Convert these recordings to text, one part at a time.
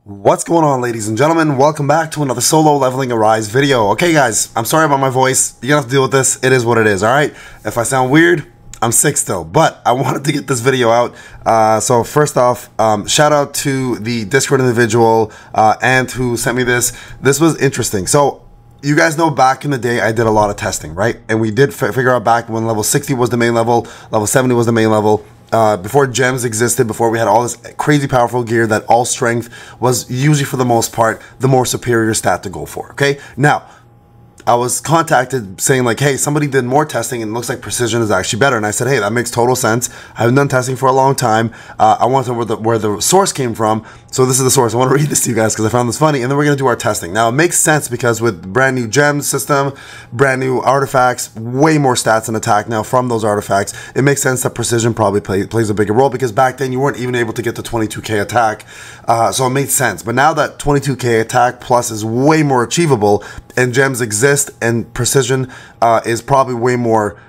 What's going on, ladies and gentlemen? Welcome back to another solo leveling Arise video. Okay guys, I'm sorry about my voice. You're gonna have to deal with this. It is what it is, alright? If I sound weird, I'm sick still, but I wanted to get this video out. So first off, shout out to the Discord individual and who sent me this. This was interesting. So you guys know back in the day I did a lot of testing, right? And we did figure out back when level 60 was the main level, level 70 was the main level. Before gems existed, before we had all this crazy powerful gear, that all strength was usually, for the most part, the more superior stat to go for, okay? Now, I was contacted saying like, hey, somebody did more testing and it looks like precision is actually better. And I said, hey, that makes total sense. I haven't done testing for a long time. I want to know where the source came from. So this is the source. I want to read this to you guys because I found this funny. And then we're going to do our testing. Now, it makes sense because with brand new gem system, brand new artifacts, way more stats and attack now from those artifacts, it makes sense that precision probably plays a bigger role because back then you weren't even able to get the 22k attack. So it made sense. But now that 22k attack plus is way more achievable and gems exist and precision is probably way more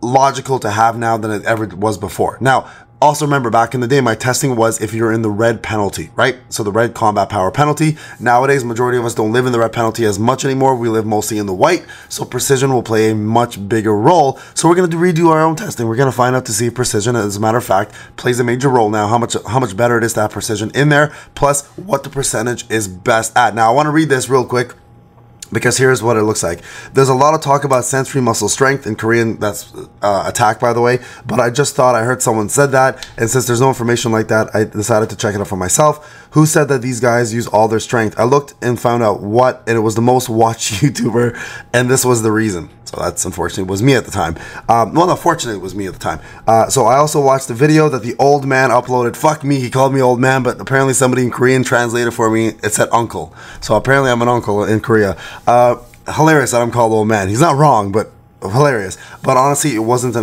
logical to have now than it ever was before. Now, also remember back in the day, my testing was if you're in the red penalty, right? So the red combat power penalty. Nowadays, majority of us don't live in the red penalty as much anymore. We live mostly in the white. So precision will play a much bigger role. So we're going to redo our own testing. We're going to find out to see if precision, as a matter of fact, plays a major role now, how much better it is to have precision in there, plus what the percentage is best at. Now, I want to read this real quick, because here's what it looks like. There's a lot of talk about sensory muscle strength in Korean, that's attack, by the way, but I just thought I heard someone said that, and since there's no information like that, I decided to check it out for myself. Who said that these guys use all their strength? I looked and found out what, and it was the most watched YouTuber, and this was the reason. So that's unfortunately was me at the time. Well, unfortunately it was me at the time. So I also watched the video that the old man uploaded. Fuck me, he called me old man, but apparently somebody in Korean translated for me. It said uncle. So apparently I'm an uncle in Korea. Hilarious that I'm called old man. He's not wrong, but hilarious. But honestly, it wasn't an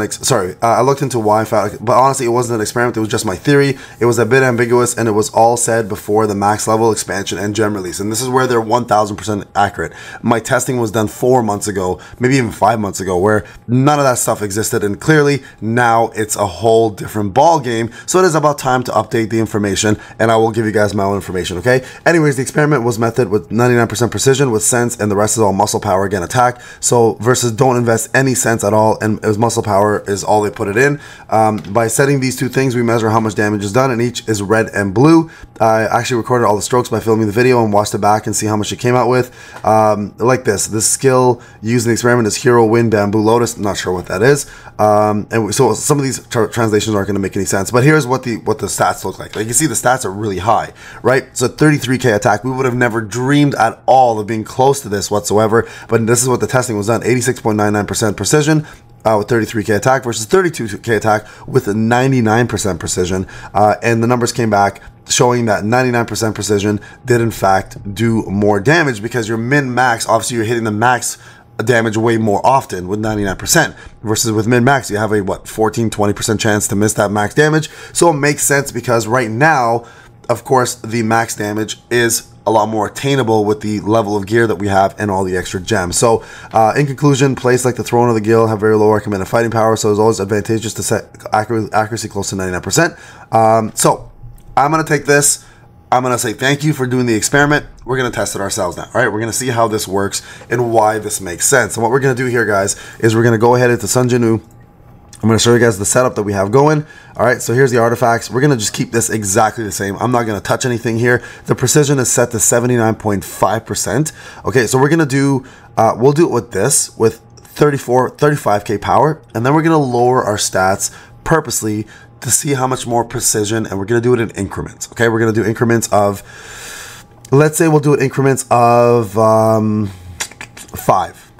I looked into why I found it, but honestly it wasn't an experiment. It was just my theory. It was a bit ambiguous, and it was all said before the max level expansion and gem release, and this is where they're 1000% accurate. My testing was done 4 months ago, maybe even 5 months ago, where none of that stuff existed, and clearly now it's a whole different ball game. So it is about time to update the information, and I will give you guys my own information, okay? Anyways, the experiment was method with 99% precision with sense, and the rest is all muscle power, again, attack. So versus don't invest any sense at all, and as muscle power is all they put it in. By setting these two things, we measure how much damage is done, and each is red and blue. I actually recorded all the strokes by filming the video and watched it back and see how much it came out with. Like this skill used in the experiment is Hero Wind Bamboo Lotus. I'm not sure what that is. And so some of these translations aren't going to make any sense, but here's what the stats look like. Like you see, the stats are really high, right? So 33k attack. We would have never dreamed at all of being close to this whatsoever, but this is what the testing was done. 86.99% precision with 33k attack versus 32k attack with 99% precision, and the numbers came back showing that 99% precision did in fact do more damage because your min max, obviously you're hitting the max damage way more often with 99% versus with min max you have a 14-20% chance to miss that max damage. So it makes sense because right now, of course, the max damage is a lot more attainable with the level of gear that we have and all the extra gems. So in conclusion, plays like the Throne of the Guild have very low recommended fighting power, so it's always advantageous to set accuracy close to 99%. So I'm going to take this. I'm going to say thank you for doing the experiment. We're going to test it ourselves now. All right, we're going to see how this works and why this makes sense. And what we're going to do here, guys, is we're going to go ahead into Sunjinu. I'm going to show you guys the setup that we have going. All right, so here's the artifacts. We're going to just keep this exactly the same. I'm not going to touch anything here. The precision is set to 79.5%. Okay, so we're going to do, we'll do it with this, with 35k power. And then we're going to lower our stats purposely to see how much more precision, and we're going to do it in increments. Okay, we're going to do increments of, let's say we'll do it increments of 5.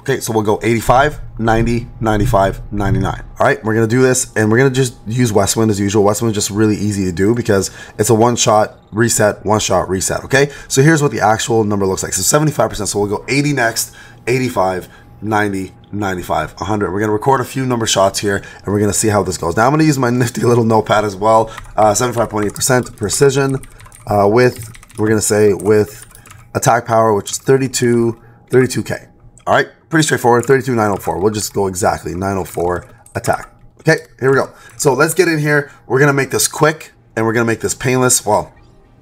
Okay, so we'll go 85, 90, 95, 99. All right, we're going to do this, and we're going to just use Westwind as usual. Westwind is just really easy to do because it's a one-shot reset, one-shot reset, okay? So here's what the actual number looks like. So 75%, so we'll go 80 next, 85, 90, 95, 100. We're going to record a few number shots here, and we're going to see how this goes. Now I'm going to use my nifty little notepad as well. 75.8% precision with, we're going to say with attack power, which is 32k. All right, pretty straightforward, 32,904. We'll just go exactly 904 attack. Okay, here we go. So let's get in here. We're going to make this quick, and we're going to make this painless. Well,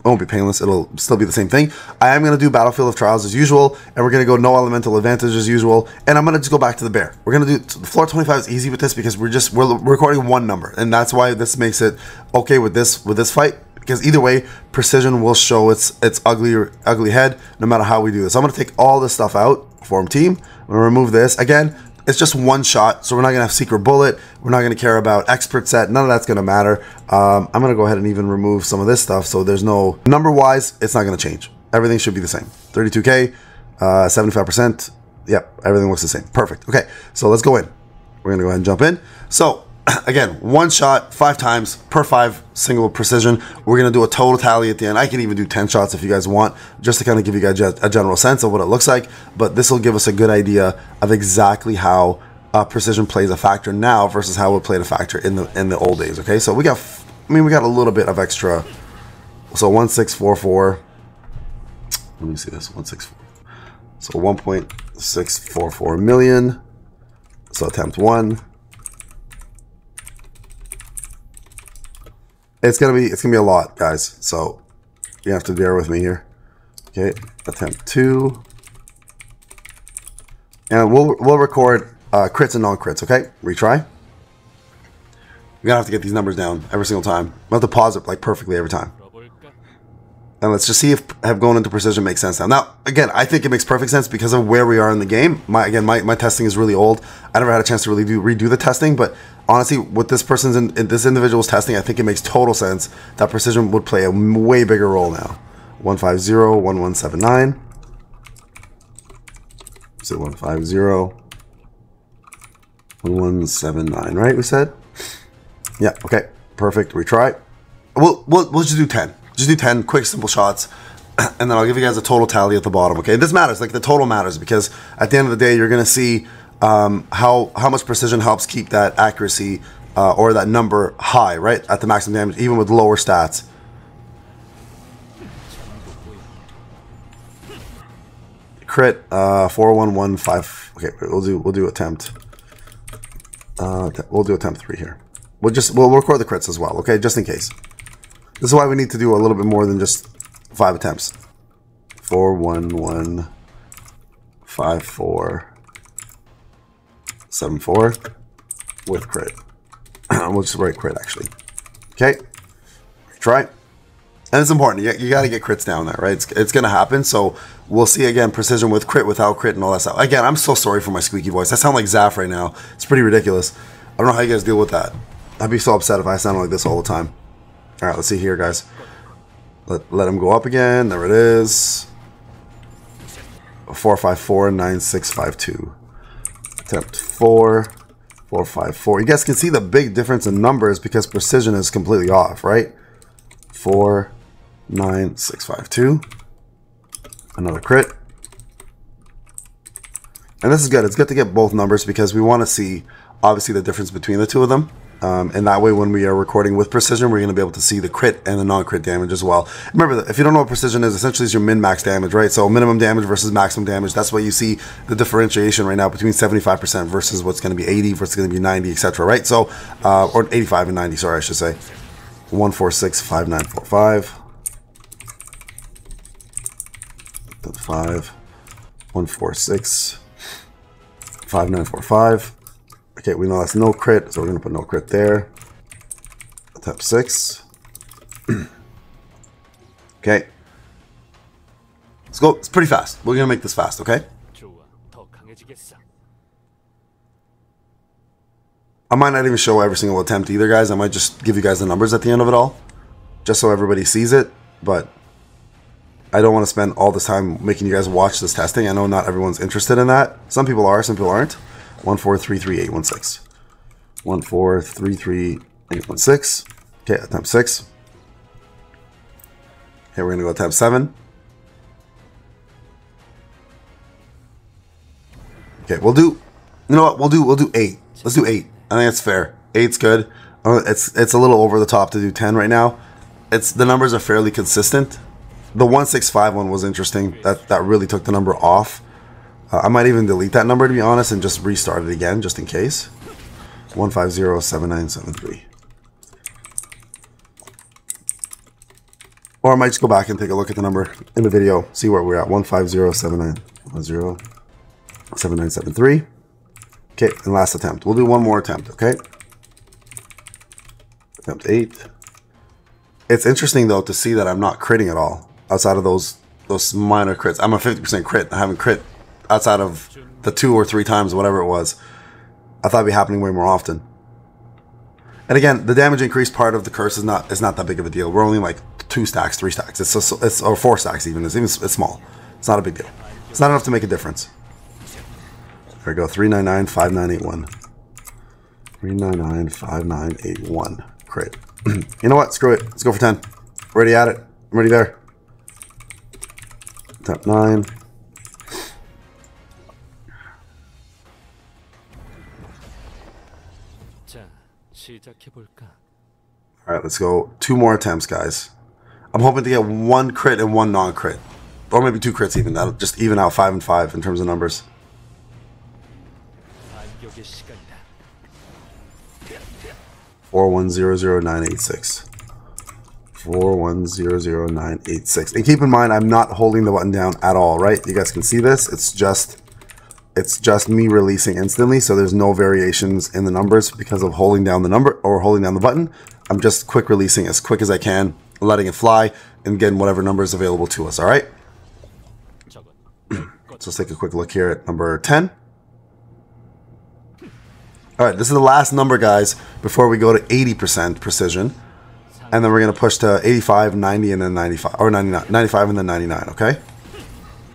It won't be painless. It'll still be the same thing. I am going to do Battlefield of Trials as usual, and we're going to go no elemental advantage as usual, and I'm going to just go back to the bear. We're going to do floor 25 is easy with this because we're recording one number, and that's why this makes it okay with this fight, because either way, precision will show its ugly head no matter how we do this. So I'm going to take all this stuff out, form team. I'm going to remove this. Again, it's just one shot, so we're not going to have secret bullet. We're not going to care about expert set. None of that's going to matter. I'm going to go ahead and even remove some of this stuff, so there's no... Number-wise, it's not going to change. Everything should be the same. 32K, 75%. Yep, everything looks the same. Perfect. Okay, so let's go in. We're going to go ahead and jump in. So, again, one shot, 5 times per 5 single precision. We're going to do a total tally at the end. I can even do 10 shots if you guys want, just to kind of give you guys a general sense of what it looks like. But this will give us a good idea of exactly how precision plays a factor now versus how it played a factor in the old days. Okay, so we got a little bit of extra. So 1644. Let me see this. 164. So 1.644 million. So attempt 1. It's gonna be a lot, guys. So you have to bear with me here. Okay, attempt 2, and we'll record crits and non-crits. Okay, retry. We're gonna have to get these numbers down every single time. We'll have to pause it like perfectly every time. And let's just see if have going into precision makes sense now. Now, again, I think it makes perfect sense because of where we are in the game. My testing is really old. I never had a chance to really redo the testing, but honestly, with this this individual's testing, I think it makes total sense that precision would play a way bigger role now. 150, 1179. So 150, 1179, right? We said? Yeah, okay. Perfect. Retry. We'll just do 10. Just do 10 quick, simple shots, and then I'll give you guys a total tally at the bottom, okay? This matters, like the total matters, because at the end of the day, you're going to see how much precision helps keep that accuracy or that number high, right? At the maximum damage, even with lower stats. Crit, 4115. Okay, we'll do attempt. We'll do attempt 3 here. We'll record the crits as well, okay? Just in case. This is why we need to do a little bit more than just 5 attempts. 4115474 with crit. We'll just write crit actually. Okay, try. And it's important. You got to get crits down there, right? It's going to happen. So we'll see again precision with crit, without crit, and all that stuff. Again, I'm so sorry for my squeaky voice. I sound like Zaf right now. It's pretty ridiculous. I don't know how you guys deal with that. I'd be so upset if I sounded like this all the time. All right, let's see here, guys. Let him go up again. There it is. 4549652. Attempt 4. 454. You guys can see the big difference in numbers because precision is completely off, right? 49652. Another crit. And this is good. It's good to get both numbers because we want to see obviously the difference between the two of them. And that way, when we are recording with precision, we're going to be able to see the crit and the non-crit damage as well. Remember, if you don't know what precision is, essentially it's your min-max damage, right? So minimum damage versus maximum damage. That's why you see the differentiation right now between 75% versus what's going to be 80 versus going to be 90, etc. Right? So, or 85 and 90. Sorry, I should say. 1465945. 5. 1465945. Okay, we know that's no crit, so we're going to put no crit there. Attempt 6. Okay. Let's go. It's pretty fast. We're going to make this fast, okay? I might not even show every single attempt either, guys. I might just give you guys the numbers at the end of it all, just so everybody sees it. But I don't want to spend all this time making you guys watch this testing. I know not everyone's interested in that. Some people are, some people aren't. 1433816. 1433816. Okay, attempt 6. Okay, we're gonna go attempt 7. Okay, we'll do. You know what? We'll do 8. Let's do 8. I think that's fair. 8's good. It's a little over the top to do 10 right now. The numbers are fairly consistent. The 165 one was interesting. That really took the number off. I might even delete that number, to be honest, and just restart it again, just in case. 1507973. Or I might just go back and take a look at the number in the video, see where we're at. 150797973. Okay, and last attempt. We'll do one more attempt, okay? Attempt 8. It's interesting though to see that I'm not critting at all outside of those minor crits. I'm a 50% crit. I haven't crit outside of the 2 or 3 times, whatever it was. I thought it'd be happening way more often. And again, the damage increase part of the curse is not that big of a deal. We're only like 2 stacks, 3 stacks. It's or 4 stacks even. It's small. It's not a big deal. It's not enough to make a difference. There we go. 3995981. 3995981. Crit. You know what? Screw it. Let's go for 10. Already at it. I'm already there. Tap 9. Alright, let's go. 2 more attempts, guys. I'm hoping to get 1 crit and 1 non-crit. Or maybe 2 crits even. That'll just even out 5 and 5 in terms of numbers. 4100986. 4100986. And keep in mind, I'm not holding the button down at all, right? You guys can see this. It's just me releasing instantly, so there's no variations in the numbers because of holding down the number or holding down the button. I'm just quick releasing as quick as I can, letting it fly, and getting whatever number is available to us, all right? So let's take a quick look here at number 10. All right, this is the last number, guys, before we go to 80% precision. And then we're going to push to 85, 90, and then 95. Or 99, 95 and then 99, okay?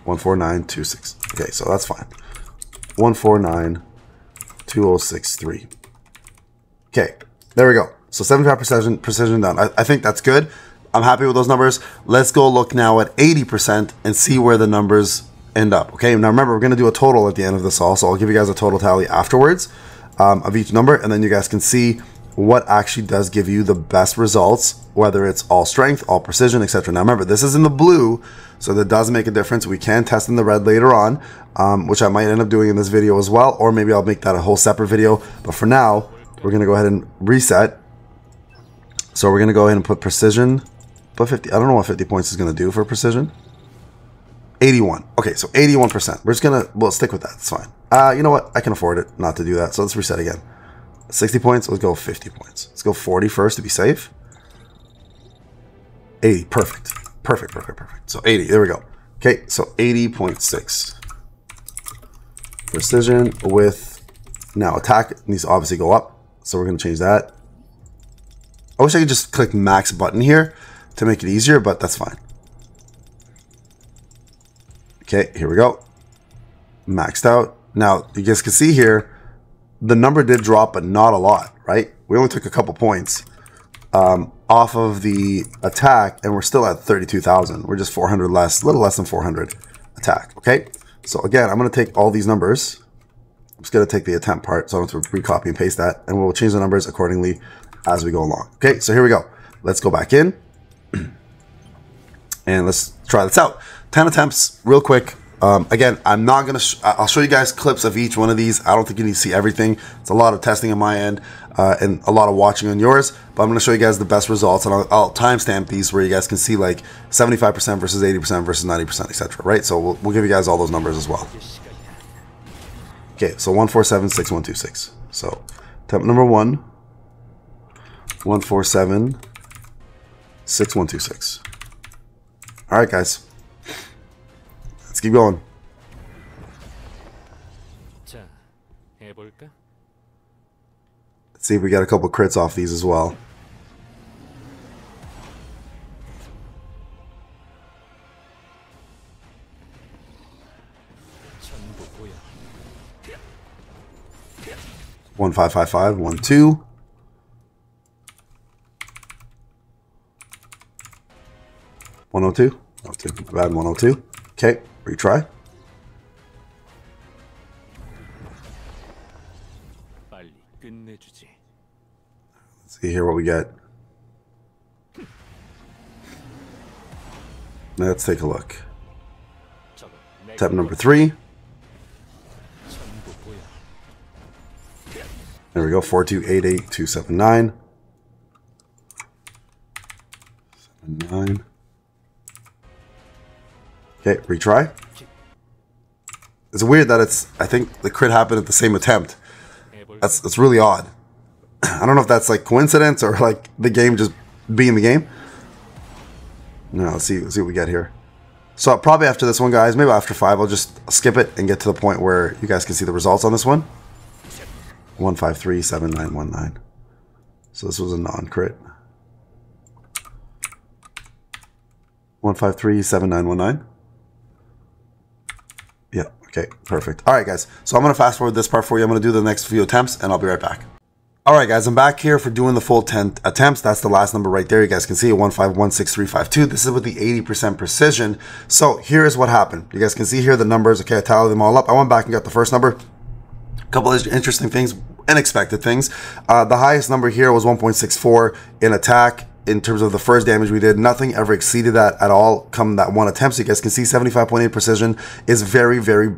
14926. Okay, so that's fine. 1492063. Okay, there we go. So 75% precision done. I think that's good. I'm happy with those numbers. Let's go look now at 80% and see where the numbers end up. Okay, now remember, we're going to do a total at the end of this all. So I'll give you guys a total tally afterwards of each number. And then you guys can see what actually does give you the best results, whether it's all strength, all precision, etc. Now remember, this is in the blue, so that does make a difference. We can test in the red later on, which I might end up doing in this video as well, or maybe I'll make that a whole separate video. But for now, we're going to go ahead and reset. So we're going to go ahead and put precision, put 50. I don't know what 50 points is going to do for precision. 81. Okay, so 81%. We're just going to, we'll stick with that. It's fine. You know what? I can afford it not to do that. So let's reset again. 60 points. Let's go 50 points. Let's go 40 first to be safe. 80. Perfect. Perfect, perfect, perfect. So 80. There we go. Okay, so 80.6. Precision with, now attack needs to obviously go up. So we're going to change that. I wish I could just click max button here to make it easier, but that's fine. Okay, here we go. Maxed out. Now, you guys can see here, the number did drop, but not a lot, right? We only took a couple points off of the attack, and we're still at 32,000. We're just 400 less, a little less than 400 attack, okay? So again, I'm going to take all these numbers. I'm just going to take the attempt part, so I don't have to recopy and paste that, and we'll change the numbers accordingly as we go along. Okay, so here we go. Let's go back in, and let's try this out. 10 attempts, real quick. Again, I'm not going to, I'll show you guys clips of each one of these. I don't think you need to see everything. It's a lot of testing on my end and a lot of watching on yours, but I'm going to show you guys the best results, and I'll timestamp these where you guys can see like 75% versus 80% versus 90%, etc. Right? So we'll give you guys all those numbers as well. Okay, so 1476126. So attempt number 1, 1476126. All right, guys. Let's keep going. Let's see if we got a couple crits off these as well. One 555 1 2. 102. Bad 102. Okay, retry. Let's see here what we get. Let's take a look. Tab number 3. There we go. 4288279. 79. Okay, retry. It's weird that I think the crit happened at the same attempt. That's really odd. I don't know if that's like coincidence or like the game just being the game. No, let's see what we get here. So probably after this one, guys, maybe after 5, I'll just skip it and get to the point where you guys can see the results on this one. 1537919. So this was a non-crit. 1537919. Yeah, okay, perfect. All right, guys. So I'm going to fast forward this part for you. I'm going to do the next few attempts, and I'll be right back. All right, guys, I'm back here for doing the full 10 attempts. That's the last number right there. You guys can see it, 1516352. This is with the 80% precision. So here's what happened. You guys can see here the numbers. Okay, I tallied them all up. I went back and got the first number. A couple of interesting things, unexpected things. The highest number here was 1.64 in attack. In terms of the first damage we did, nothing ever exceeded that at all come that one attempt. So you guys can see 75.8 precision is very, very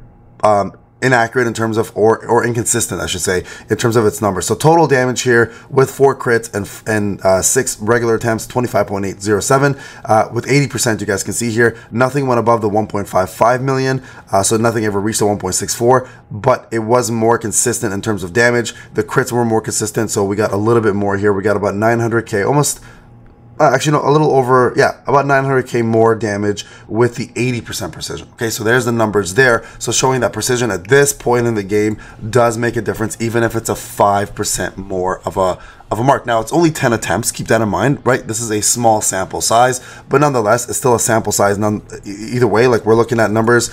inaccurate in terms of, or inconsistent, I should say, in terms of its numbers. So total damage here with 4 crits and 6 regular attempts, 25.807. With 80%, you guys can see here, nothing went above the 1.55 million. So nothing ever reached the 1.64, but it was more consistent in terms of damage. The crits were more consistent, so we got a little bit more here. We got about 900k, almost. Actually, no, a little over, yeah, about 900k more damage with the 80% precision. Okay, so there's the numbers there. So showing that precision at this point in the game does make a difference, even if it's a 5% more of a mark. Now, it's only 10 attempts. Keep that in mind, right? This is a small sample size, but nonetheless, it's still a sample size. Either way, like we're looking at numbers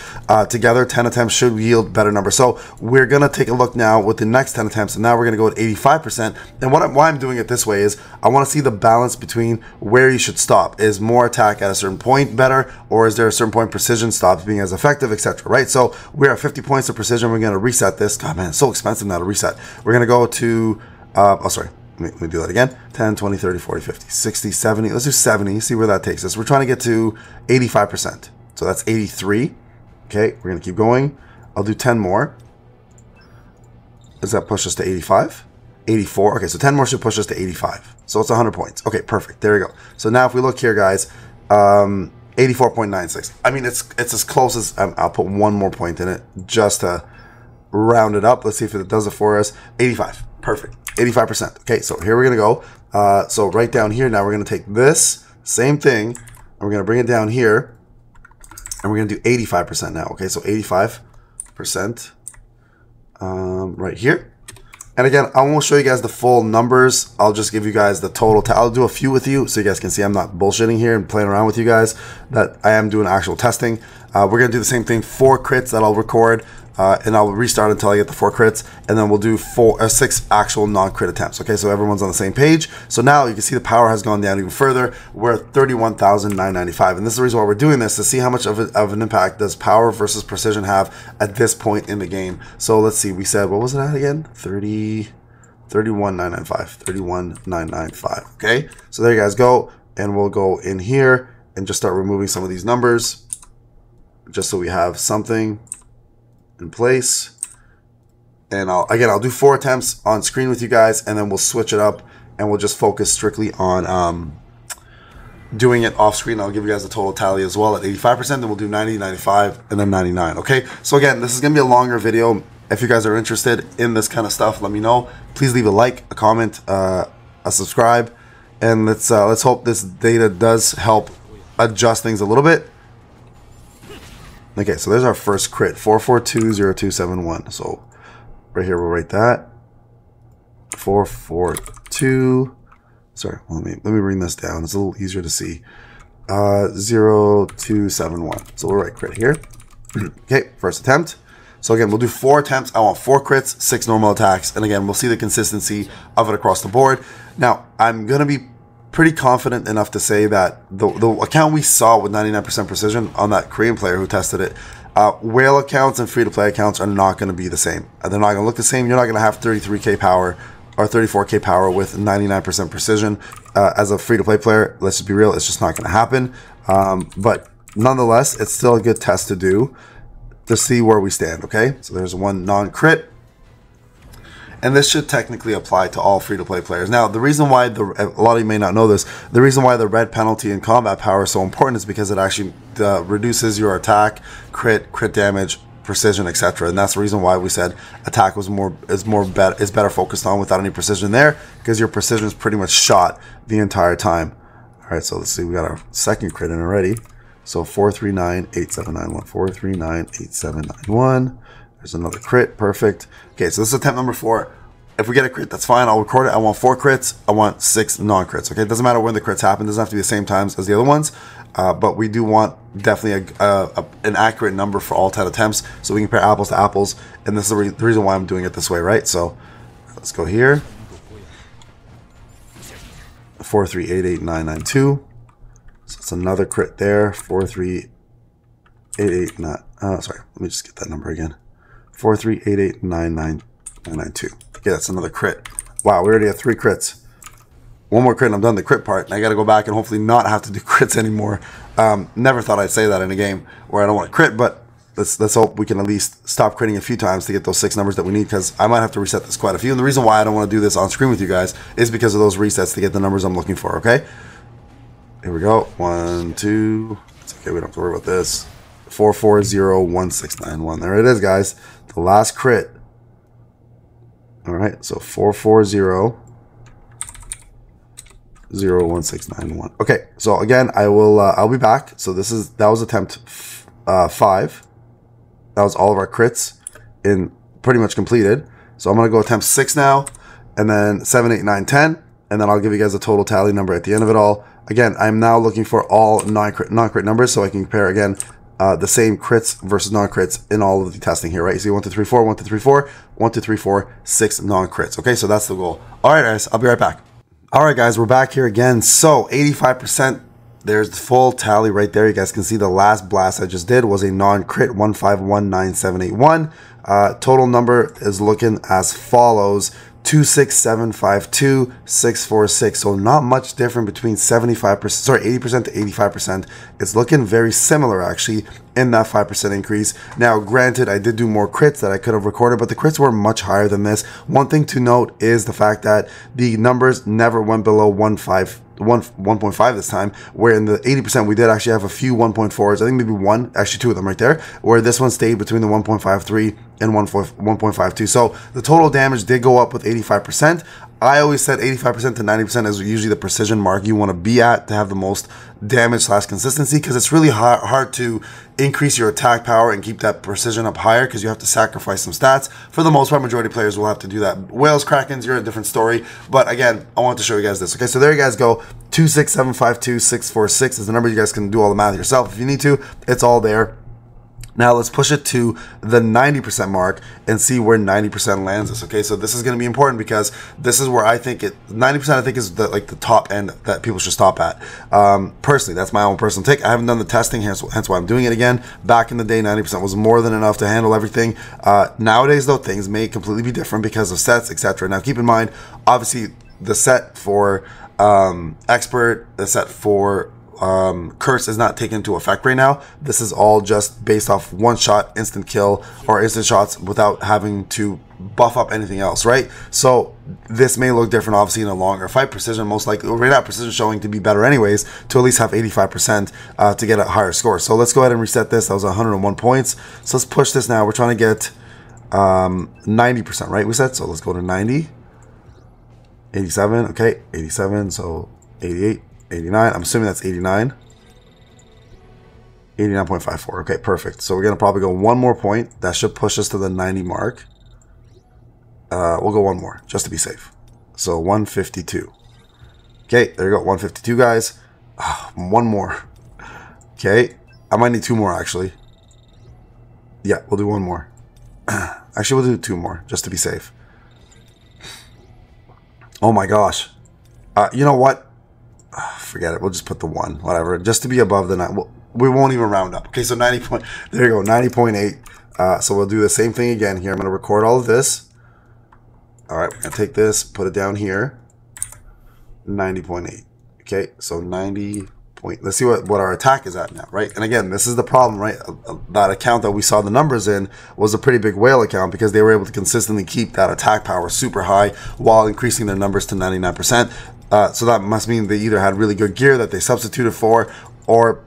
together, 10 attempts should yield better numbers. So we're going to take a look now with the next 10 attempts, and now we're going to go at 85%. And why I'm doing it this way is I want to see the balance between where you should stop. Is more attack at a certain point better, or is there a certain point precision stops being as effective, etc. Right? So we're at 50 points of precision. We're going to reset this. God, man, it's so expensive now to reset. We're going to go to, let me do that again. 10, 20, 30, 40, 50, 60, 70. Let's do 70. See where that takes us. We're trying to get to 85%. So that's 83. Okay, we're going to keep going. I'll do 10 more. Does that push us to 85? 84. Okay, so 10 more should push us to 85. So it's 100 points. Okay, perfect. There we go. So now if we look here, guys, 84.96. I mean, it's as close as, I'll put one more point in it just to round it up. Let's see if it does it for us. 85. Perfect. 85%. Okay, so here we're going to go. So right down here now, we're going to take this same thing, and we're going to bring it down here, and we're going to do 85% now. Okay, so 85% right here. And again, I won't show you guys the full numbers. I'll just give you guys the total. I'll do a few with you so you guys can see I'm not bullshitting here and playing around with you guys, that I am doing actual testing. We're going to do the same thing, 4 crits that I'll record. And I'll restart until I get the 4 crits, and then we'll do 6 actual non-crit attempts. Okay, so everyone's on the same page. So now you can see the power has gone down even further. We're at 31,995, and this is the reason why we're doing this, to see how much of an impact does power versus precision have at this point in the game. So let's see, we said, what was it at again? 31,995. 31,995. Okay, so there you guys go, and we'll go in here and just start removing some of these numbers, just so we have something in place. And I'll do 4 attempts on screen with you guys, and then we'll switch it up and we'll just focus strictly on doing it off screen. I'll give you guys the total tally as well at 85%. Then we'll do 90, 95, and then 99. Okay, so again, this is gonna be a longer video. If you guys are interested in this kind of stuff, let me know. Please leave a like, a comment, a subscribe, and let's hope this data does help adjust things a little bit. Okay, so there's our first crit, 4420271. So right here, we'll write that. 442. Sorry, let me bring this down. It's a little easier to see. 0271. So we'll write crit here. Okay, first attempt. So again, we'll do 4 attempts. I want 4 crits, 6 normal attacks, and again, we'll see the consistency of it across the board. Now, I'm gonna be pretty confident enough to say that the account we saw with 99% precision on that Korean player who tested it, whale accounts and free-to-play accounts are not going to be the same. They're not going to look the same. You're not going to have 33k power or 34k power with 99% precision as a free-to-play player. Let's just be real, it's just not going to happen. But nonetheless, it's still a good test to do to see where we stand. Okay, so there's one non-crit. And this should technically apply to all free-to-play players. Now, the reason why, a lot of you may not know this, the reason why the red penalty in combat power is so important is because it actually reduces your attack, crit damage, precision, etc. And that's the reason why we said attack is better focused on without any precision there, because your precision is pretty much shot the entire time. All right, so let's see, we got our second crit in already. So 4398791, 4398791. There's another crit, perfect. Okay, so this is attempt number 4. If we get a crit, that's fine. I'll record it. I want 4 crits. I want 6 non-crits. Okay, it doesn't matter when the crits happen. It doesn't have to be the same times as the other ones. But we do want definitely an accurate number for all 10 attempts, so we can compare apples to apples. And this is the reason why I'm doing it this way, right? So let's go here. 4388992. So it's another crit there. 43889. Oh, sorry. Let me just get that number again. 4388992. Okay, that's another crit. Wow, we already have 3 crits. One more crit and I'm done the crit part. And I got to go back and hopefully not have to do crits anymore. Never thought I'd say that in a game where I don't want to crit, but let's hope we can at least stop critting a few times to get those 6 numbers that we need, because I might have to reset this quite a few. And the reason why I don't want to do this on screen with you guys is because of those resets to get the numbers I'm looking for, okay? Here we go. 1, 2. It's okay, we don't have to worry about this. 4401691. There it is, guys. The last crit. All right, so 4401691. Okay, so again, I'll be back. So that was attempt 5. That was all of our crits in pretty much completed. So I'm gonna go attempt 6 now, and then 7, 8, 9, 10, and then I'll give you guys a total tally number at the end of it all. Again, I'm now looking for all non-crit numbers, so I can compare again the same crits versus non-crits in all of the testing here, right? You see 1, 2, 3, 4, 1, 2, 3, 4, 1, 2, 3, 4, 6 non-crits. Okay, so that's the goal. All right, guys, I'll be right back. All right, guys, we're back here again. So 85%. There's the full tally right there. You guys can see the last blast I just did was a non-crit, 1519781. Total number is looking as follows: 26752 646. So not much different between 75%, sorry, 80% to 85%. It's looking very similar actually in that 5% increase. Now, granted, I did do more crits that I could have recorded, but the crits were much higher than this. One thing to note is the fact that the numbers never went below 1.5 this time, where in the 80% we did actually have a few 1.4s. I think maybe one, actually 2 of them right there, where this one stayed between the 1.53 and 1.52. So the total damage did go up with 85%. I always said 85% to 90% is usually the precision mark you want to be at to have the most damage / consistency, because it's really hard to increase your attack power and keep that precision up higher, because you have to sacrifice some stats. For the most part, majority of players will have to do that. Whales, Krakens, you're a different story. But again, I want to show you guys this. Okay, so there you guys go. 26752 646 is the number. You guys can do all the math yourself if you need to. It's all there. Now let's push it to the 90% mark and see where 90% lands us. Okay, so this is going to be important, because this is where I think 90% I think is the top end that people should stop at. Personally, that's my own personal take. I haven't done the testing, hence why I'm doing it again. Back in the day, 90% was more than enough to handle everything. Nowadays, though, things may completely be different because of sets, etc. Now, keep in mind, obviously, the set for expert, the set for curse is not taken into effect right now. This is all just based off one shot, instant kill, or instant shots without having to buff up anything else, right? So this may look different obviously in a longer fight. Precision most likely, right now precision showing to be better anyways, to at least have 85% to get a higher score. So let's go ahead and reset this. That was 101 points. So let's push this now. We're trying to get 90%, right? We said, so let's go to 90. 87, okay, 87, so 88, 89, I'm assuming that's 89. 89.54, okay, perfect. So we're going to probably go one more point. That should push us to the 90 mark. We'll go one more, just to be safe. So 152. Okay, there you go, 152, guys. One more. Okay, I might need 2 more, actually. Yeah, we'll do one more. Actually, we'll do 2 more, just to be safe. Oh my gosh. You know what? Forget it. We'll just put the 1, whatever, just to be above the 9. We won't even round up. Okay, so 90 there you go, 90.8. So we'll do the same thing again here. I'm going to record all of this. All right, we're going to take this, put it down here. 90.8. Okay, so 90.8. let's see what our attack is at now, right? And again, this is the problem, right? That account that we saw the numbers in was a pretty big whale account because they were able to consistently keep that attack power super high while increasing their numbers to 99%. So that must mean they either had really good gear that they substituted for, or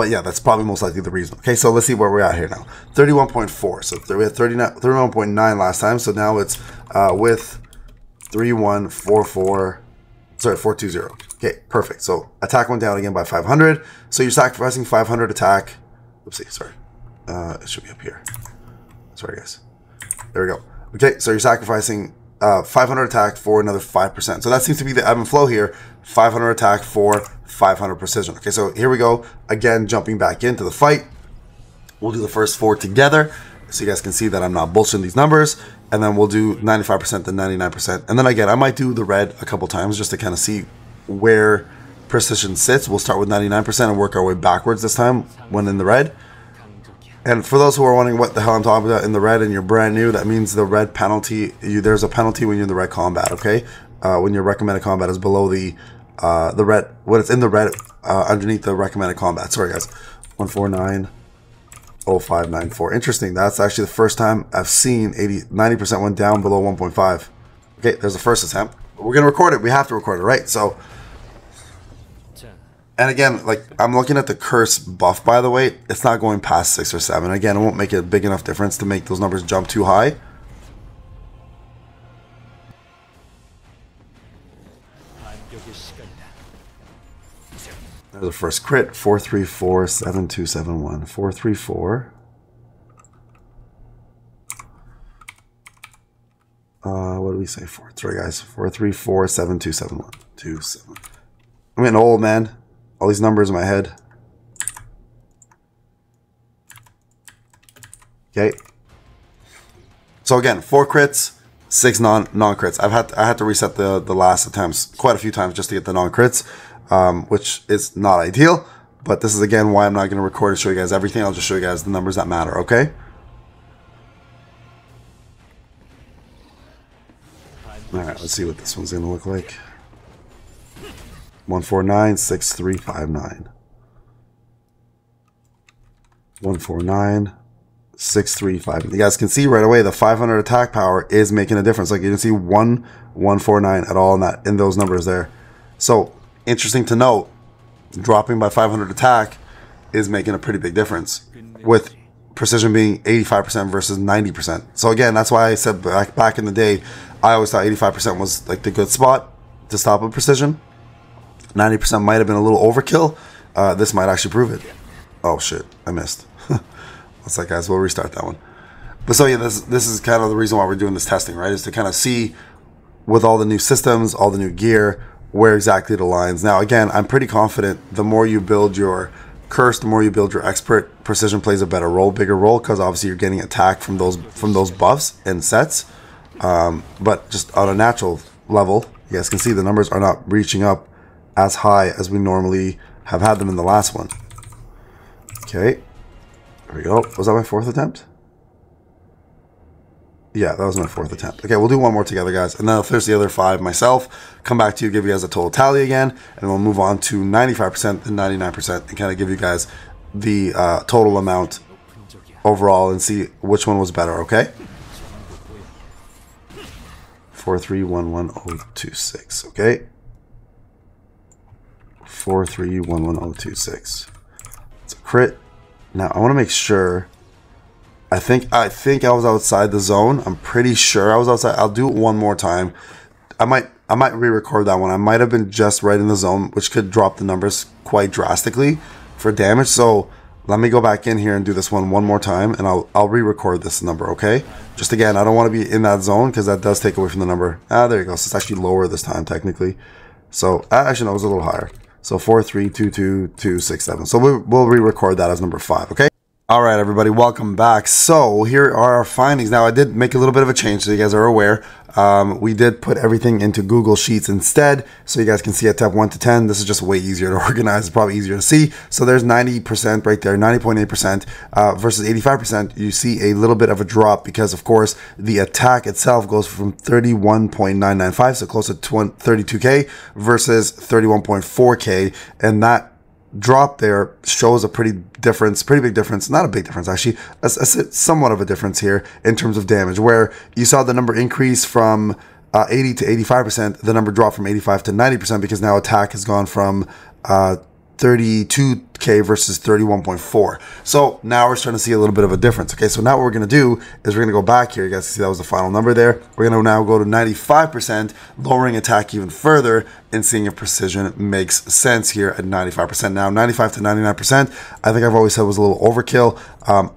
yeah, that's probably most likely the reason. Okay, so let's see where we're at here now. 31.4. So we had 31.9 last time. So now it's with 3144. Sorry, 420. Okay, perfect. So attack went down again by 500. So you're sacrificing 500 attack. Oopsie, sorry. It should be up here. Sorry, guys. There we go. Okay, so you're sacrificing 500 attack for another 5%. So that seems to be the ebb and flow here. 500 attack for 500 precision. Okay, so here we go. Again, jumping back into the fight. We'll do the first 4 together so you guys can see that I'm not bullshitting these numbers. And then we'll do 95% to 99%. And then again, I might do the red a couple times just to kind of see where precision sits. We'll start with 99% and work our way backwards this time when in the red. And for those who are wondering what the hell I'm talking about in the red and you're brand new, that means the red penalty, there's a penalty when you're in the red combat, okay? When your recommended combat is below the red, when it's in the red underneath the recommended combat. Sorry guys, 149.0594. Interesting, that's actually the first time I've seen 90% went down below 1.5. Okay, there's the first attempt. We're gonna record it, we have to record it, right? So, and again, like, I'm looking at the curse buff, by the way. It's not going past 6 or 7. Again, it won't make a big enough difference to make those numbers jump too high. There's the first crit, 434, 7271. 434. What do we say for? Sorry, guys. 434, 7271. 27. I'm getting old, man. All these numbers in my head. Okay. So again, 4 crits, 6 non-crits. I had to reset the last attempts quite a few times just to get the non-crits, which is not ideal. But this is again why I'm not going to record and show you guys everything. I'll just show you guys the numbers that matter. Okay. All right. Let's see what this one's going to look like. 1496359. 1496359. You guys can see right away the 500 attack power is making a difference. Like you can see 149 at all in those numbers there. So interesting to note, dropping by 500 attack is making a pretty big difference with precision being 85% versus 90%. So again, that's why I said back in the day, I always thought 85% was like the good spot to stop with precision. 90% might have been a little overkill. This might actually prove it. Oh shit, I missed. What's that, guys? We'll restart that one. But so yeah, this is kind of the reason why we're doing this testing, right? Is to kind of see with all the new systems, all the new gear, where exactly it aligns. Now again, I'm pretty confident the more you build your curse, the more you build your expert, precision plays a better role, bigger role, because obviously you're getting attack from those buffs and sets. But just on a natural level, you guys can see the numbers are not reaching up as high as we normally have had them in the last one. Okay, there we go. Was that my 4th attempt? Yeah, that was my 4th attempt. Okay, we'll do one more together, guys, and then I'll finish the other 5 myself, come back to you, give you guys a total tally again, and we'll move on to 95% and 99% and kind of give you guys the total amount overall and see which one was better. Okay, 4311026. Okay, 4311026. It's a crit. Now I want to make sure. I think I was outside the zone. I'm pretty sure I was outside. I'll do it one more time. I might re-record that one. I might have been just right in the zone, which could drop the numbers quite drastically for damage. So let me go back in here and do this one more time, and I'll re-record this number. Okay. Just again, I don't want to be in that zone because that does take away from the number. There you go. So it's actually lower this time technically. So actually no, it was a little higher. So 4322267. So we'll re-record that as number 5. Okay. All right, everybody, welcome back. So here are our findings. Now, I did make a little bit of a change, so you guys are aware. We did put everything into Google Sheets instead, so you guys can see at tab 1 to 10. This is just way easier to organize. It's probably easier to see. So there's 90% right there, 90.8% versus 85%. You see a little bit of a drop because, of course, the attack itself goes from 31.995, so close to 32K, versus 31.4K, and that drop there shows a pretty big difference, not a big difference actually, somewhat of a difference here in terms of damage, where you saw the number increase from 80 to 85%, the number dropped from 85 to 90% because now attack has gone from 32k versus 31.4. So now we're starting to see a little bit of a difference. Okay, so now what we're going to do is we're going to go back here. You guys can see that was the final number there. We're going to now go to 95%, lowering attack even further and seeing if precision makes sense here at 95%. Now 95 to 99%, I think I've always said was a little overkill.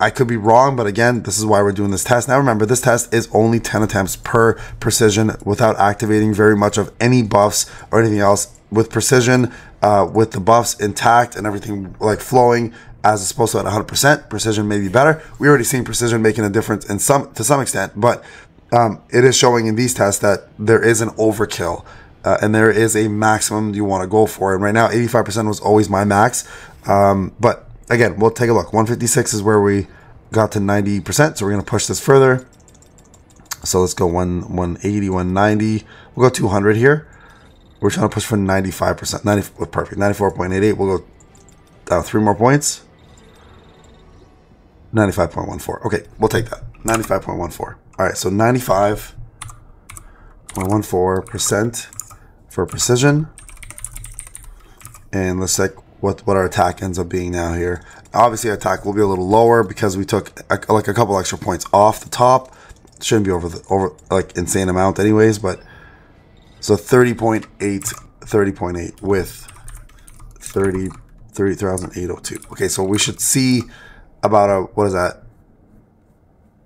I could be wrong, but again, this is why we're doing this test. Now remember, this test is only 10 attempts per precision without activating very much of any buffs or anything else. With precision, with the buffs intact and everything like flowing as opposed to at 100%, precision may be better. We already seen precision making a difference to some extent, but it is showing in these tests that there is an overkill and there is a maximum you want to go for. And right now, 85% was always my max. But again, we'll take a look. 156 is where we got to 90%, so we're going to push this further. So let's go 180, 190. We'll go 200 here. We're trying to push for 95%. 90, perfect. 94.88. We'll go down 3 more points. 95.14. Okay, we'll take that. 95.14. All right, so 95.14% for precision. And let's check what our attack ends up being now here. Obviously, our attack will be a little lower because we took like a couple extra points off the top. Shouldn't be over like insane amount anyways, but so 30.8 with 30,802. Okay, so we should see about a, what is that?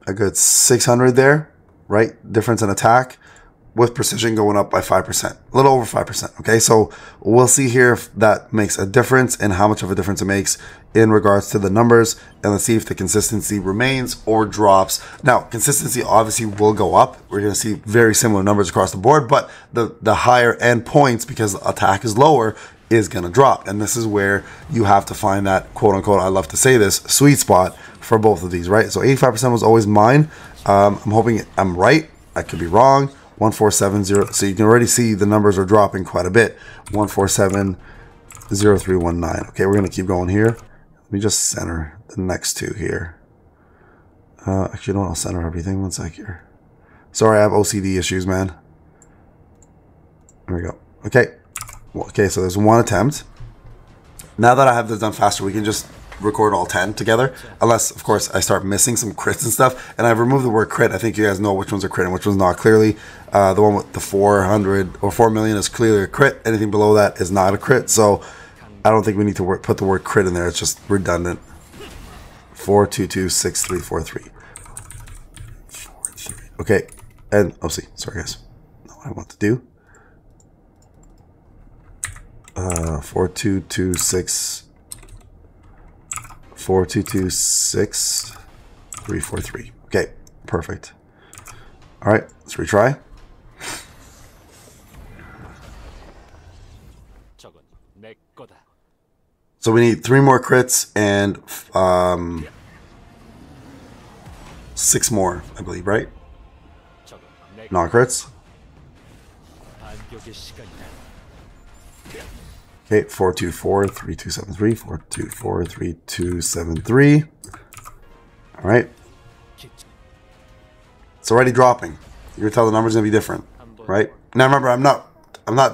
A good 600 there, right? Difference in attack with precision going up by 5%, a little over 5%. Okay, so we'll see here if that makes a difference and how much of a difference it makes in regards to the numbers, and let's see if the consistency remains or drops. Now, consistency obviously will go up. We're going to see very similar numbers across the board, but the higher end points, because the attack is lower, is going to drop. And this is where you have to find that, quote unquote, I love to say this, sweet spot for both of these, right? So 85% was always mine. I'm hoping I'm right. I could be wrong. 1470. So you can already see the numbers are dropping quite a bit. 1470319. Okay, we're going to keep going here. Let me just center the next two here. Actually, no, I'll center everything. One sec here. Sorry, I have OCD issues, man. There we go. Okay. Well, okay, so there's one attempt. Now that I have this done faster, we can just record all 10 together. Unless, of course, I start missing some crits and stuff. And I've removed the word crit. I think you guys know which ones are crit and which ones not. Clearly, the one with the 400 or 4 million is clearly a crit. Anything below that is not a crit. So I don't think we need to put the word crit in there. It's just redundant. 4226343. 43. Okay. And oh, see, sorry guys. Not what I want to do. 4226343. Okay, perfect. All right, let's retry. So we need 3 more crits and 6 more, I believe, right? Non-crits. Okay, 4243273, 4243273. All right. It's already dropping. You can tell the number's gonna be different, right? Now remember, I'm not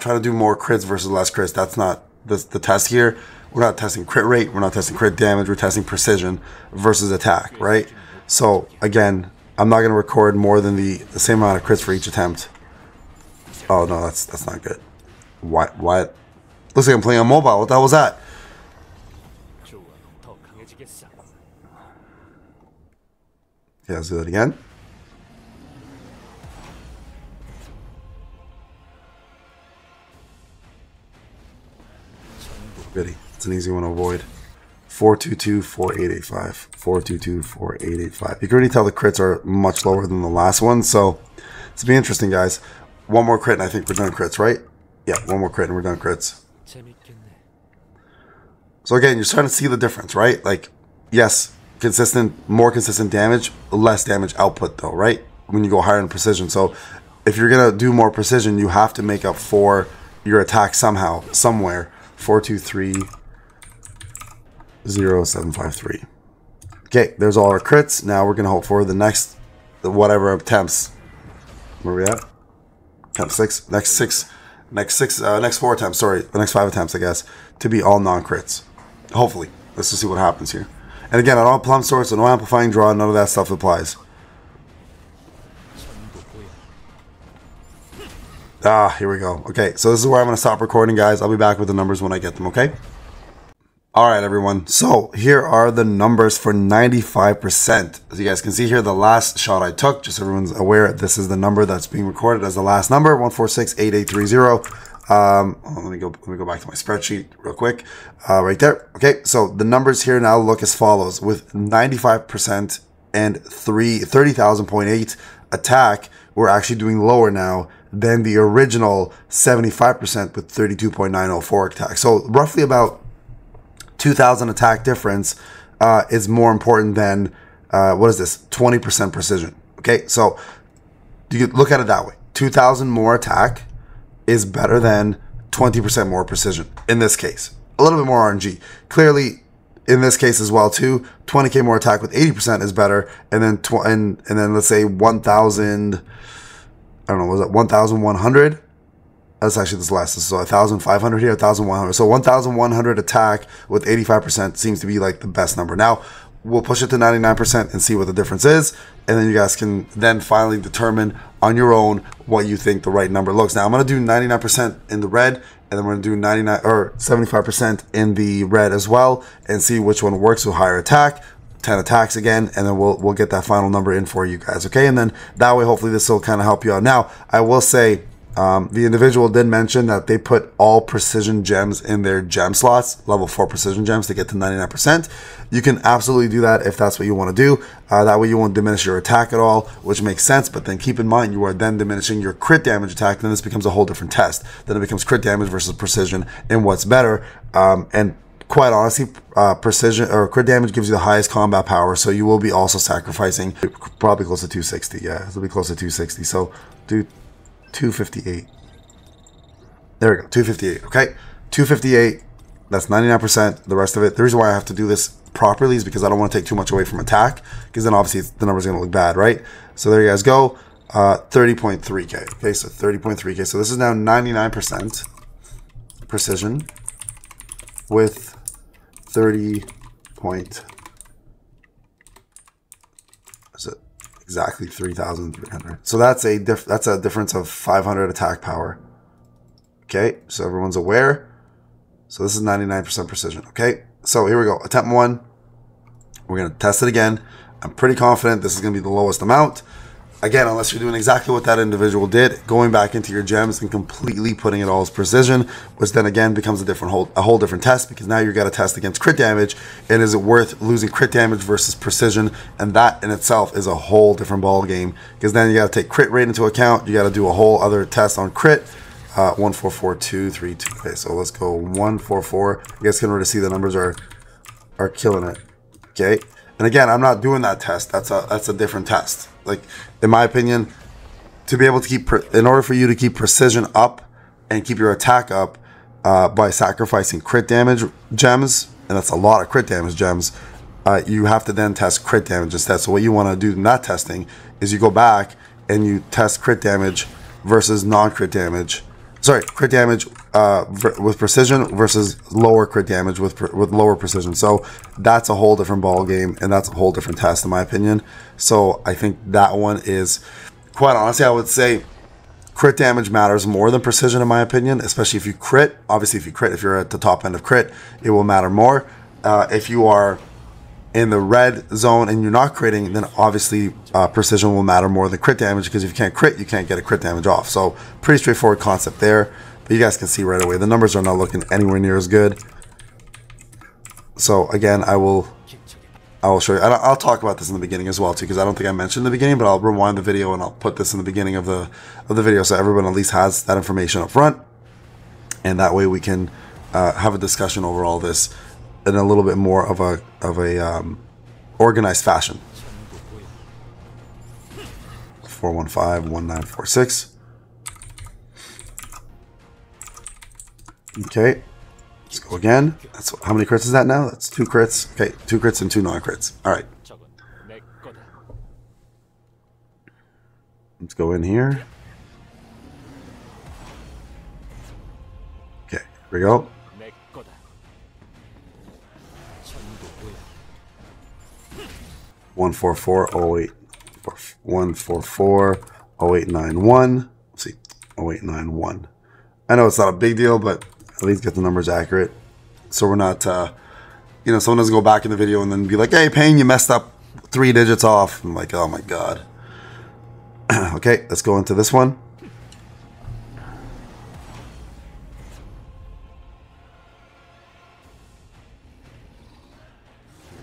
trying to do more crits versus less crits. That's not the test here. We're not testing crit rate. We're not testing crit damage. We're testing precision versus attack, right? So again, I'm not gonna record more than the same amount of crits for each attempt. Oh no, that's not good. What? Looks like I'm playing on mobile. What the hell was that? Okay, let's do that again. Goody. It's an easy one to avoid. 4224885. 4224885. You can already tell the crits are much lower than the last one, so it's gonna be interesting, guys. One more crit and I think we're done crits, right? Yeah, one more crit and we're done crits. So again, you're starting to see the difference, right? Like, yes, more consistent damage, less damage output though, right? When you go higher in precision. So if you're gonna do more precision, you have to make up for your attack somehow, somewhere. 423 0753. Okay, there's all our crits. Now we're gonna hope for the next, whatever attempts. Where are we at? Attempt 6. Next 4 attempts. Sorry, the next 5 attempts, I guess, to be all non-crits. Hopefully, let's just see what happens here. And again, I don't have plum sword, so no amplifying draw. None of that stuff applies. Here we go. Okay, so this is where I'm gonna stop recording, guys. I'll be back with the numbers when I get them. Okay. Alright everyone, so here are the numbers for 95%. As you guys can see here, the last shot I took, just so everyone's aware, this is the number that's being recorded as the last number, 1468830. Let me go back to my spreadsheet real quick. Right there. Okay, so the numbers here now look as follows. With 95% and 30,000.8 attack, we're actually doing lower now than the original 75% with 32.904 attack. So roughly about 2,000 attack difference is more important than, what is this, 20% precision. Okay, so you could look at it that way. 2,000 more attack is better than 20% more precision in this case. A little bit more RNG. Clearly, in this case as well too, 20k more attack with 80% is better, and then and then let's say 1,000, I don't know, was it 1,100? That's actually this last. So 1,500 here, 1,100. So 1,100 attack with 85% seems to be like the best number. Now, we'll push it to 99% and see what the difference is. And then you guys can then finally determine on your own what you think the right number looks. Now, I'm going to do 99% in the red, and then we're going to do 99 or 75% in the red as well, and see which one works with higher attack. 10 attacks again, and then we'll get that final number in for you guys. Okay, and then that way, hopefully, this will kind of help you out. Now, I will say, the individual did mention that they put all precision gems in their gem slots, level 4 precision gems, to get to 99%. You can absolutely do that if that's what you want to do. That way you won't diminish your attack at all, which makes sense. But then keep in mind, you are then diminishing your crit damage attack. Then this becomes a whole different test. Then it becomes crit damage versus precision and what's better. And quite honestly, precision or crit damage gives you the highest combat power. So you will be also sacrificing probably close to 260. Yeah, it'll be close to 260. So do 258. There we go, 258. Okay, 258. That's 99%. The rest of it, the reason why I have to do this properly is because I don't want to take too much away from attack, because then obviously the number's going to look bad, right? So there you guys go. 30.3k. Okay, so 30.3k. So this is now 99% precision with 30 point. Is it exactly 3,300? So that's a difference of 500 attack power. Okay, so everyone's aware. So this is 99% precision. Okay, so here we go. Attempt 1. We're going to test it again. I'm pretty confident this is going to be the lowest amount. Again, unless you're doing exactly what that individual did, going back into your gems and completely putting it all as precision, which then again becomes a whole different test, because now you've got to test against crit damage, and is it worth losing crit damage versus precision? And that in itself is a whole different ball game, because then you got to take crit rate into account. You got to do a whole other test on crit. 144,232. Okay, so let's go 144. You guys can already see the numbers are killing it. Okay, and again, I'm not doing that test. That's a different test. Like, in my opinion, to be able to keep, in order for you to keep precision up and keep your attack up by sacrificing crit damage gems, and that's a lot of crit damage gems, you have to then test crit damage instead. So what you want to do in that testing is you go back and you test crit damage versus non-crit damage. Sorry, crit damage with precision versus lower crit damage with lower precision. So that's a whole different ball game, and that's a whole different test in my opinion. So I think that one is, quite honestly, I would say crit damage matters more than precision in my opinion, especially if you crit. Obviously, if you're at the top end of crit, it will matter more. If you are in the red zone and you're not critting, then obviously precision will matter more than crit damage, because if you can't crit, you can't get a crit damage off. So pretty straightforward concept there, but you guys can see right away the numbers are not looking anywhere near as good. So again, I will show you. I'll talk about this in the beginning as well too, because I don't think I mentioned in the beginning, but I'll rewind the video and I'll put this in the beginning of the video, so everyone at least has that information up front, and that way we can have a discussion over all this in a little bit more of a organized fashion. 4151946. Okay, Let's go again. That's how many crits is that now? That's 2 crits. Okay, 2 crits and 2 non-crits. All right. Let's go in here. Okay, here we go. 14408 144 0891. Let's see, 0891. I know it's not a big deal, but at least get the numbers accurate, so we're not, you know, someone doesn't go back in the video and then be like, "Hey, Payne, you messed up 3 digits off." I'm like, "Oh my god." Okay, let's go into this one.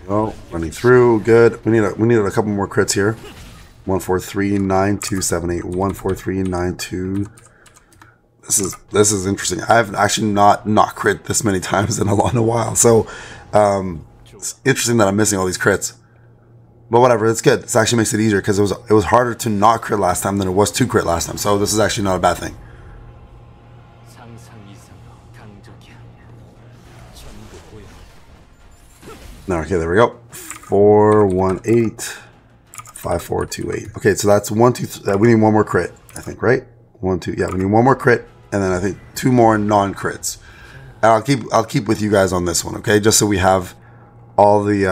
Oh, running through, good. We needed a couple more crits here. 1439278 14392. This is interesting. I've actually not crit this many times in a while. So it's interesting that I'm missing all these crits. But whatever, it's good. This actually makes it easier because it was harder to not crit last time than it was to crit last time. So this is actually not a bad thing. Okay, there we go. 418 5428. Okay, so that's 1 2 we need one more crit, I think, right? 1 2. Yeah, we need one more crit, and then I think 2 more non-crits. And I'll keep with you guys on this one, okay? Just so we have all the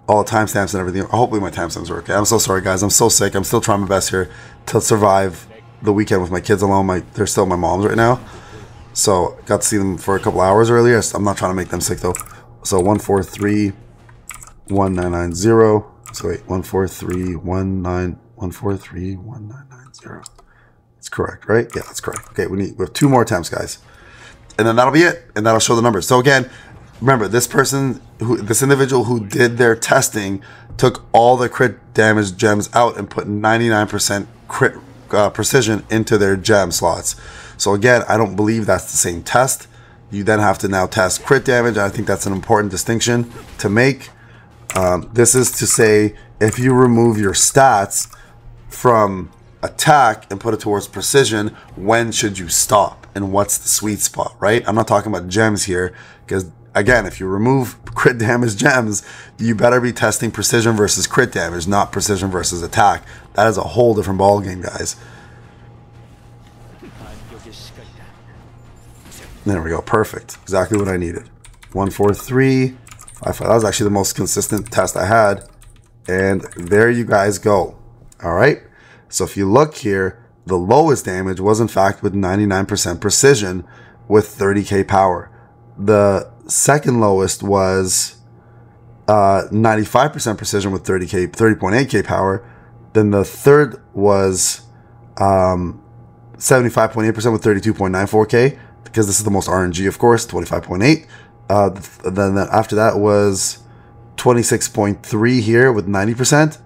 timestamps and everything. Hopefully my timestamps are okay. I'm so sorry, guys. I'm so sick. I'm still trying my best here to survive the weekend with my kids alone. They're still at my mom's right now, so got to see them for a couple hours earlier. I'm not trying to make them sick though. So 143 1990. So wait, 1431990. That's correct, right? Yeah, that's correct. Okay, we have 2 more attempts, guys, and then that'll be it, and that'll show the numbers. So again, remember, this individual who did their testing took all the crit damage gems out and put 99% crit precision into their gem slots. So again, I don't believe that's the same test. You then have to now test crit damage. I think that's an important distinction to make. This is to say, if you remove your stats from attack and put it towards precision, when should you stop? And what's the sweet spot, right? I'm not talking about gems here, because again, if you remove crit damage gems, you better be testing precision versus crit damage, not precision versus attack. That is a whole different ballgame, guys. There we go. Perfect. Exactly what I needed. 14355. That was actually the most consistent test I had. And there you guys go. All right. So if you look here, the lowest damage was in fact with 99% precision with 30k power. The second lowest was 95% precision with 30.8k power. Then the third was 75.8% with 32.94k. Because this is the most RNG, of course, 25.8. Then after that was 26.3 here with 90%.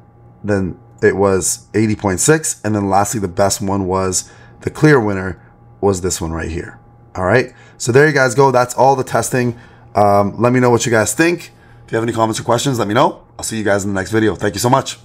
Then it was 80.6. And then lastly, the best one was the clear winner was this one right here. All right. So there you guys go. That's all the testing. Let me know what you guys think. If you have any comments or questions, let me know. I'll see you guys in the next video. Thank you so much.